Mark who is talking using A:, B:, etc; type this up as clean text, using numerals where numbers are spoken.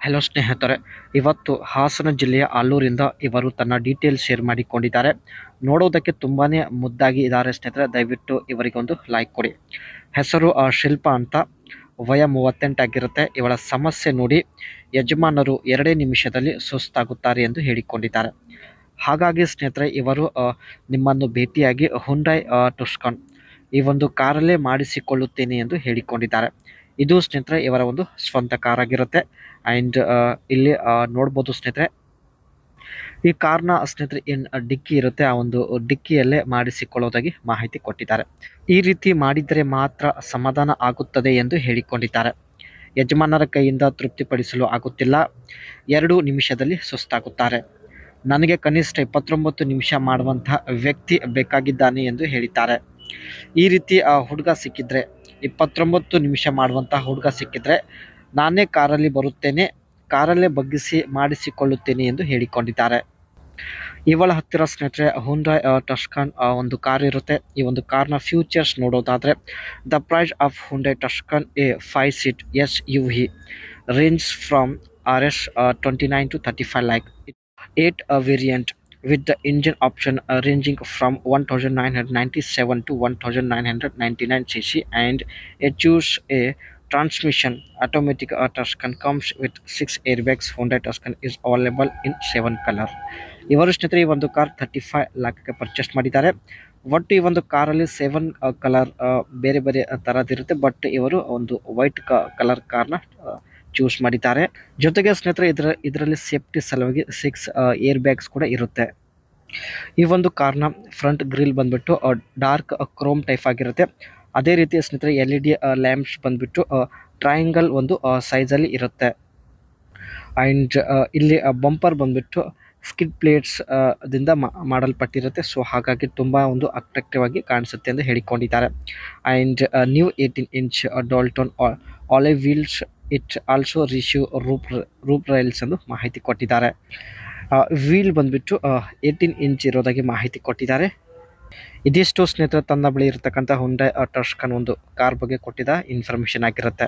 A: Hello ಸ್ನೇಹಿತರೆ, ಇವತ್ತು ಹಾಸನ ಜಿಲ್ಲೆಯ ಆಲೂರಿಂದ ಇವರು ತನ್ನ ಡೀಟೇಲ್ಸ್ ಶೇರ್ ಮಾಡಿಕೊಂಡಿದ್ದಾರೆ. ನೋಡೋದಕ್ಕೆ ತುಂಬಾ ಮುದ್ದಾಗಿ ಇದ್ದಾರೆ ಸ್ನೇಹಿತರೆ. ದಯವಿಟ್ಟು ಇವರಿಗೊಂದು ಲೈಕ್ ಕೊಡಿ. ಹೆಸರು ಶಿಲ್ಪ ಅಂತ, ವಯ 38 ಆಗಿರುತ್ತೆ. ಇವಳ ಸಮಸ್ಯೆ ನೋಡಿ, ಯಜಮಾನರು 2 ನಿಮಿಷದಲ್ಲಿ ಸುಸ್ತಾಗುತ್ತಾರೆ ಎಂದು ಹೇಳಿಕೊಂಡಿದ್ದಾರೆ. ಹಾಗಾಗಿ ಸ್ನೇಹಿತರೆ, ಇವರು ನಿಮ್ಮನ್ನು ಭೇಟಿಯಾಗಿ ಹುಂಡೈ ಟುಸ್ಕಾನ್ ಈ ಒಂದು ಕಾರಲ್ಲೇ ಮಾಡಿಸಿಕೊಳ್ಳುತ್ತೇನೆ ಎಂದು ಹೇಳಿಕೊಂಡಿದ್ದಾರೆ. ಇದು ಸ್ನೇಹಿತರೆ ಇವರ ಒಂದು ಸ್ವಂತ ಕಾರ್ ಆಗಿರುತ್ತೆ. ಆ್ಯಂಡ್ ಇಲ್ಲಿ ನೋಡ್ಬೋದು ಸ್ನೇಹಿತರೆ, ಈ ಕಾರ್ನ ಸ್ನೇಹಿತರೆ ಏನು ಡಿಕ್ಕಿ ಇರುತ್ತೆ, ಆ ಒಂದು ಡಿಕ್ಕಿಯಲ್ಲೇ ಮಾಡಿಸಿಕೊಳ್ಳೋದಾಗಿ ಮಾಹಿತಿ ಕೊಟ್ಟಿದ್ದಾರೆ. ಈ ರೀತಿ ಮಾಡಿದರೆ ಮಾತ್ರ ಸಮಾಧಾನ ಆಗುತ್ತದೆ ಎಂದು ಹೇಳಿಕೊಂಡಿದ್ದಾರೆ. ಯಜಮಾನರ ಕೈಯಿಂದ ತೃಪ್ತಿಪಡಿಸಲು ಆಗುತ್ತಿಲ್ಲ, 2 ನಿಮಿಷದಲ್ಲಿ ಸುಸ್ತಾಗುತ್ತಾರೆ. ನನಗೆ ಕನಿಷ್ಠ 29 ನಿಮಿಷ ಮಾಡುವಂತಹ ವ್ಯಕ್ತಿ ಬೇಕಾಗಿದ್ದಾನೆ ಎಂದು ಹೇಳಿದ್ದಾರೆ. ಈ ರೀತಿ ಹುಡುಗ ಸಿಕ್ಕಿದ್ರೆ, 29 ನಿಮಿಷ ಮಾಡುವಂತಹ ಹುಡುಗ ಸಿಕ್ಕಿದ್ರೆ ನಾನೇ ಕಾರಲ್ಲಿ ಬರುತ್ತೇನೆ, ಕಾರಲ್ಲೇ ಬಗ್ಗಿಸಿ ಮಾಡಿಸಿಕೊಳ್ಳುತ್ತೇನೆ ಎಂದು ಹೇಳಿಕೊಂಡಿದ್ದಾರೆ. ಇವಳ ಹತ್ತಿರ ಸ್ನೇಹಿತರೆ ಹುಂಡೈ ಟಸ್ಕಾನ್ ಒಂದು ಕಾರ್ ಇರುತ್ತೆ. ಈ ಒಂದು ಕಾರ್ನ ಫ್ಯೂಚರ್ಸ್ ನೋಡೋದಾದರೆ, the price of Hyundai Tucson a 5 seat SUV range from RS 29 to 35 lakh. 8 variant with the engine option ranging from 1997 to 1999 cc, and it choose a transmission automatic. Tuscan comes with 6 airbags. Hyundai Tuscan is available in 7 color. ಇವರು ಸ್ನೇಹಿತರೆ ಈ ಒಂದು car 35 ಲಾಖ್ಗೆ purchase ಮಾಡಿದ್ದಾರೆ. ಒಟ್ಟು ಈ ಒಂದು ಕಾರಲ್ಲಿ 7 colour ಬೇರೆ ಬೇರೆ ಥರದಿರುತ್ತೆ. ಬಟ್ ಇವರು ಒಂದು ವೈಟ್ ಕಲರ್ ಕಾರ್ನ ಚೂಸ್ ಮಾಡಿದ್ದಾರೆ. ಜೊತೆಗೆ ಸ್ನೇಹಿತರೆ ಇದರಲ್ಲಿ ಸೇಫ್ಟಿ ಸಲುವಾಗಿ 6 ಏರ್ ಬ್ಯಾಗ್ಸ್ ಕೂಡ ಇರುತ್ತೆ. ಈ ಒಂದು ಕಾರ್ನ ಫ್ರಂಟ್ ಗ್ರಿಲ್ ಬಂದ್ಬಿಟ್ಟು ಡಾರ್ಕ್ ಕ್ರೋಮ್ ಟೈಪ್ ಆಗಿರುತ್ತೆ. ಅದೇ ರೀತಿ ಸ್ನೇಹಿತರೆ LED ಲ್ಯಾಂಪ್ಸ್ ಬಂದ್ಬಿಟ್ಟು ಟ್ರಯಾಂಗಲ್ ಒಂದು ಸೈಜಲ್ಲಿ ಇರುತ್ತೆ. ಆ್ಯಂಡ್ ಇಲ್ಲಿ ಬಂಪರ್ ಬಂದ್ಬಿಟ್ಟು ಸ್ಕಿಡ್ ಪ್ಲೇಟ್ಸ್ ದಿಂದ ಮಾಡಲ್ಪಟ್ಟಿರುತ್ತೆ. ಸೊ ಹಾಗಾಗಿ ತುಂಬ ಒಂದು ಅಟ್ರಾಕ್ಟಿವ್ ಆಗಿ ಕಾಣಿಸುತ್ತೆ ಎಂದು ಹೇಳಿಕೊಂಡಿದ್ದಾರೆ. And new 18 inch dual tone alloy wheels, it also receive roof rails ಎಂದು ಮಾಹಿತಿ ಕೊಟ್ಟಿದ್ದಾರೆ. ವೀಲ್ ಬಂದ್ಬಿಟ್ಟು 18 inch ಇರೋದಾಗಿ ಮಾಹಿತಿ ಕೊಟ್ಟಿದ್ದಾರೆ. ಇದಿಷ್ಟು ಸ್ನೇಹಿತರೆ ತನ್ನ ಬಳಿ ಇರತಕ್ಕಂಥ ಹುಂಡೈ ಟಸ್ಕಾನ್ ಒಂದು ಕಾರ್ ಬಗ್ಗೆ ಕೊಟ್ಟಿದ್ದ ಇನ್ಫಾರ್ಮೇಷನ್ ಆಗಿರುತ್ತೆ.